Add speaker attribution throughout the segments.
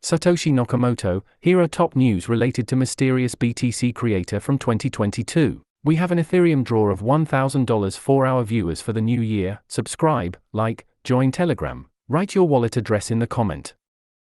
Speaker 1: Satoshi Nakamoto. Here are top news related to mysterious BTC creator from 2022. We have an Ethereum draw of $1,000 for our viewers for the new year. Subscribe, like, join Telegram. Write your wallet address in the comment.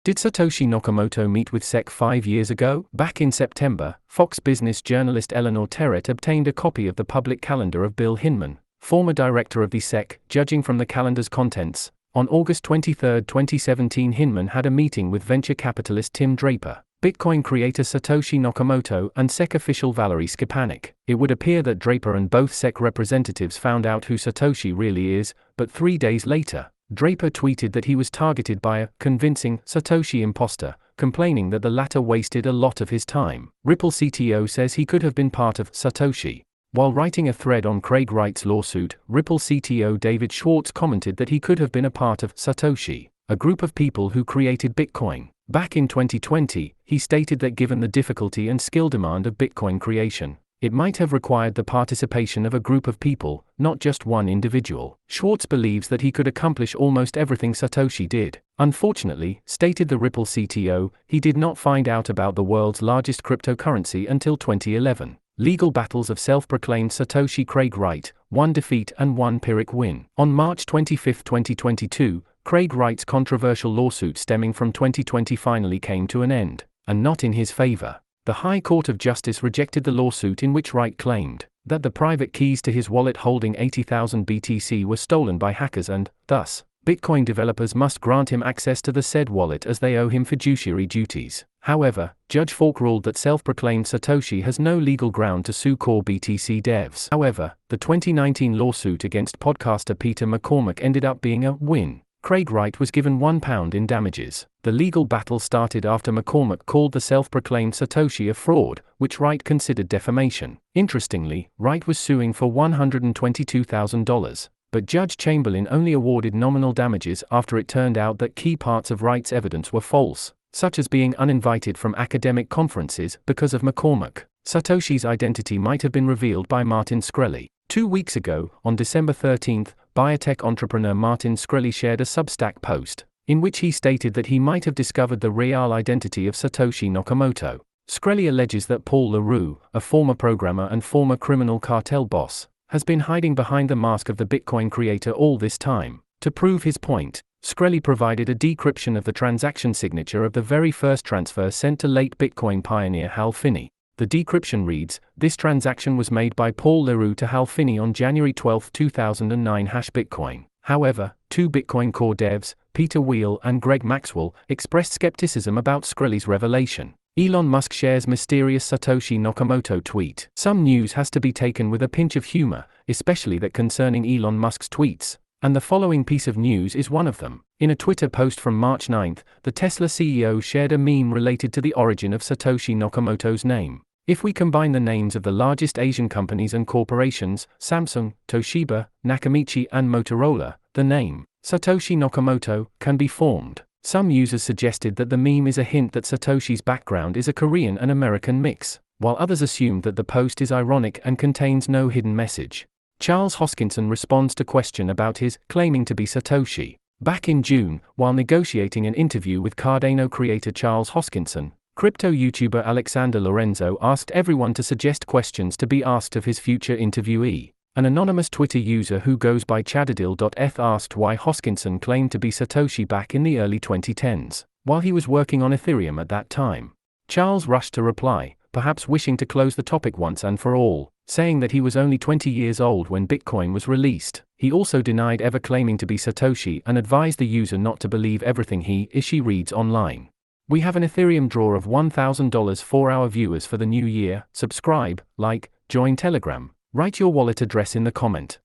Speaker 1: Did Satoshi Nakamoto meet with SEC 5 years ago? Back in September, Fox Business journalist Eleanor Terret obtained a copy of the public calendar of Bill Hinman, former director of the SEC. Judging from the calendar's contents, on August 23, 2017, Hinman had a meeting with venture capitalist Tim Draper, Bitcoin creator Satoshi Nakamoto, and SEC official Valerie Skipanik. It would appear that Draper and both SEC representatives found out who Satoshi really is, but 3 days later, Draper tweeted that he was targeted by a convincing Satoshi imposter, complaining that the latter wasted a lot of his time. Ripple CTO says he could have been part of Satoshi. While writing a thread on Craig Wright's lawsuit, Ripple CTO David Schwartz commented that he could have been a part of Satoshi, a group of people who created Bitcoin. Back in 2020, he stated that given the difficulty and skill demand of Bitcoin creation, it might have required the participation of a group of people, not just one individual. Schwartz believes that he could accomplish almost everything Satoshi did. Unfortunately, stated the Ripple CTO, he did not find out about the world's largest cryptocurrency until 2011. Legal battles of self-proclaimed Satoshi Craig Wright, 1 defeat and 1 Pyrrhic win. On March 25, 2022, Craig Wright's controversial lawsuit stemming from 2020 finally came to an end, and not in his favor. The High Court of Justice rejected the lawsuit in which Wright claimed that the private keys to his wallet holding 80,000 BTC were stolen by hackers and, thus, Bitcoin developers must grant him access to the said wallet as they owe him fiduciary duties. However, Judge Falk ruled that self-proclaimed Satoshi has no legal ground to sue core BTC devs. However, the 2019 lawsuit against podcaster Peter McCormack ended up being a win. Craig Wright was given £1 in damages. The legal battle started after McCormack called the self-proclaimed Satoshi a fraud, which Wright considered defamation. Interestingly, Wright was suing for $122,000, but Judge Chamberlain only awarded nominal damages after it turned out that key parts of Wright's evidence were false, such as being uninvited from academic conferences because of McCormack. Satoshi's identity might have been revealed by Martin Shkreli. 2 weeks ago, on December 13, biotech entrepreneur Martin Shkreli shared a Substack post, in which he stated that he might have discovered the real identity of Satoshi Nakamoto. Shkreli alleges that Paul LaRue, a former programmer and former criminal cartel boss, has been hiding behind the mask of the Bitcoin creator all this time. To prove his point, Shkreli provided a decryption of the transaction signature of the very first transfer sent to late Bitcoin pioneer Hal Finney. The decryption reads, "This transaction was made by Paul LaRue to Hal Finney on January 12, 2009 #Bitcoin. However, 2 Bitcoin core devs, Peter Wheel and Greg Maxwell, expressed skepticism about Shkreli's revelation. Elon Musk shares mysterious Satoshi Nakamoto tweet. Some news has to be taken with a pinch of humor, especially that concerning Elon Musk's tweets, and the following piece of news is one of them. In a Twitter post from March 9, the Tesla CEO shared a meme related to the origin of Satoshi Nakamoto's name. If we combine the names of the largest Asian companies and corporations, Samsung, Toshiba, Nakamichi and Motorola, the name Satoshi Nakamoto can be formed. Some users suggested that the meme is a hint that Satoshi's background is a Korean and American mix, while others assumed that the post is ironic and contains no hidden message. Charles Hoskinson responds to question about his claiming to be Satoshi. Back in June, while negotiating an interview with Cardano creator Charles Hoskinson, crypto YouTuber Alexander Lorenzo asked everyone to suggest questions to be asked of his future interviewee. An anonymous Twitter user who goes by chadadil.eth asked why Hoskinson claimed to be Satoshi back in the early 2010s, while he was working on Ethereum at that time. Charles rushed to reply, perhaps wishing to close the topic once and for all, saying that he was only 20 years old when Bitcoin was released. He also denied ever claiming to be Satoshi and advised the user not to believe everything he or she reads online. We have an Ethereum draw of $1,000 for our viewers for the new year. Subscribe, like, join Telegram. Write your wallet address in the comment.